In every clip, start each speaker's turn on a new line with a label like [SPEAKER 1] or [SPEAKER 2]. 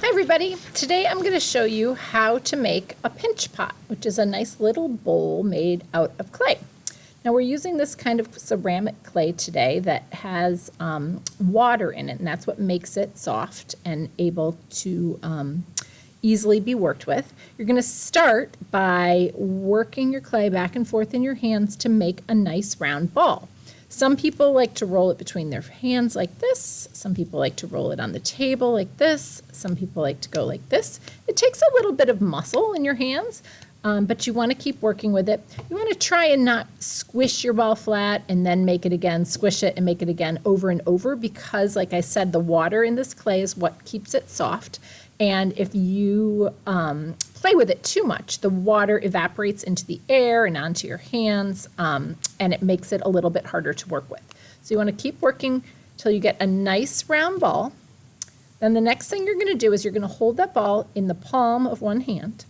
[SPEAKER 1] Everybody, today I'm going to show you how to make a pinch pot, which is a nice little bowl made out of clay. Now we're using this kind of ceramic clay today that has water in it, and that's what makes it soft and able to easily be worked with. You're going to start by working your clay back and forth in your hands to make a nice round ball. Some people like to roll it between their hands like this. Some people like to roll it on the table like this. Some people like to go like this. It takes a little bit of muscle in your hands, but you want to keep working with it. You want to try and not squish your ball flat and then make it again, squish it and make it again over and over because, like I said, the water in this clay is what keeps it soft. And if you play with it too much, the water evaporates into the air and onto your hands, and it makes it a little bit harder to work with. So you want to keep working till you get a nice round ball. Then the next thing you're going to do is you're going to hold that ball in the palm of one hand,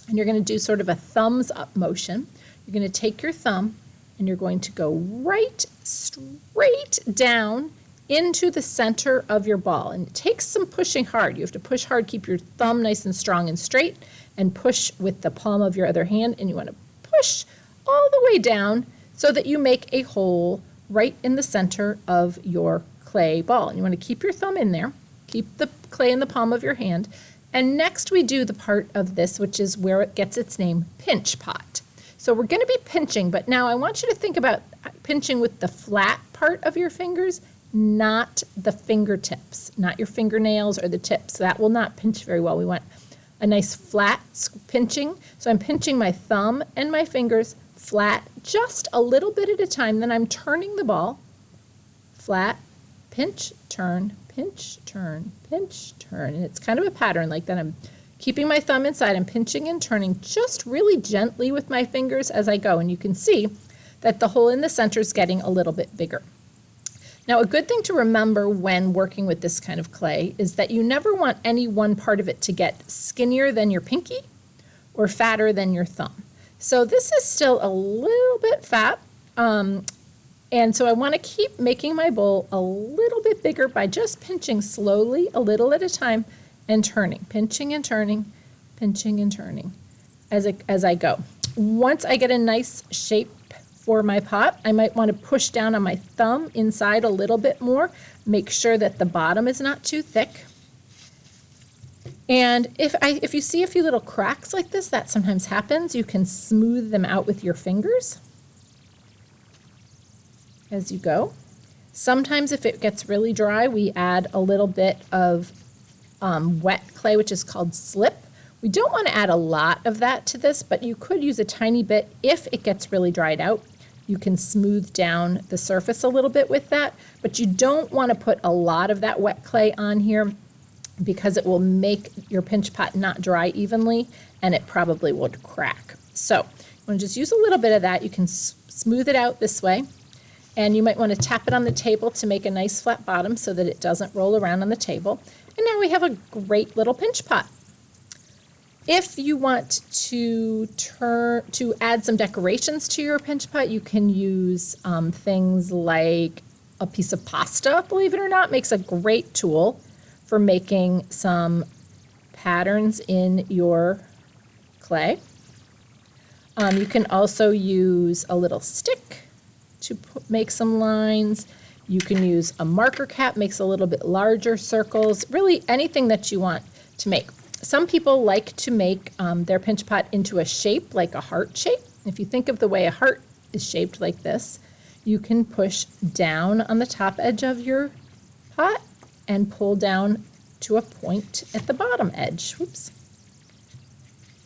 [SPEAKER 1] and you're going to do sort of a thumbs up motion. You're going to take your thumb and you're going to go right straight down into the center of your ball. And it takes some pushing hard. You have to push hard, keep your thumb nice and strong and straight, and push with the palm of your other hand. And you want to push all the way down so that you make a hole right in the center of your clay ball. And you want to keep your thumb in there, keep the clay in the palm of your hand. And next we do the part of this, which is where it gets its name, pinch pot. So we're going to be pinching, but now I want you to think about pinching with the flat part of your fingers, not the fingertips, not your fingernails or the tips. That will not pinch very well. We want a nice flat pinching. So I'm pinching my thumb and my fingers flat, just a little bit at a time. Then I'm turning the ball flat, pinch, turn, pinch, turn, pinch, turn. And it's kind of a pattern like that. I'm keeping my thumb inside. I'm pinching and turning just really gently with my fingers as I go. And you can see that the hole in the center is getting a little bit bigger. Now, a good thing to remember when working with this kind of clay is that you never want any one part of it to get skinnier than your pinky or fatter than your thumb. So this is still a little bit fat, and so I want to keep making my bowl a little bit bigger by just pinching slowly, a little at a time, and turning, pinching and turning, pinching and turning as I go. Once I get a nice shape for my pot, I might want to push down on my thumb inside a little bit more, make sure that the bottom is not too thick. And if you see a few little cracks like this, that sometimes happens, you can smooth them out with your fingers as you go. Sometimes if it gets really dry, we add a little bit of wet clay, which is called slip. We don't want to add a lot of that to this, but you could use a tiny bit if it gets really dried out. You can smooth down the surface a little bit with that, but you don't want to put a lot of that wet clay on here because it will make your pinch pot not dry evenly and it probably would crack. So you want to just use a little bit of that. You can smooth it out this way, and you might want to tap it on the table to make a nice flat bottom so that it doesn't roll around on the table. And now we have a great little pinch pot. If you want to add some decorations to your pinch pot, you can use things like a piece of pasta, believe it or not, makes a great tool for making some patterns in your clay. You can also use a little stick to make some lines. You can use a marker cap, makes a little bit larger circles, really anything that you want to make. Some people like to make their pinch pot into a shape, like a heart shape. If you think of the way a heart is shaped like this, you can push down on the top edge of your pot and pull down to a point at the bottom edge. Whoops.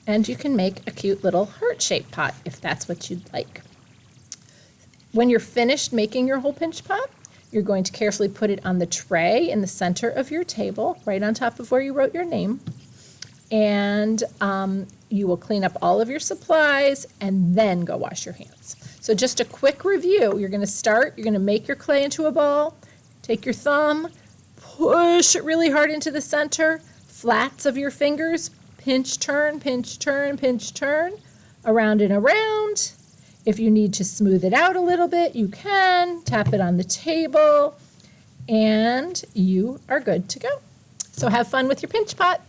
[SPEAKER 1] And you can make a cute little heart-shaped pot if that's what you'd like. When you're finished making your whole pinch pot, you're going to carefully put it on the tray in the center of your table, right on top of where you wrote your name. And you will clean up all of your supplies and then go wash your hands. So just a quick review. You're going to make your clay into a ball, take your thumb, push it really hard into the center, flats of your fingers, pinch, turn, pinch, turn, pinch, turn, around and around. If you need to smooth it out a little bit, you can tap it on the table, and you are good to go. So have fun with your pinch pot.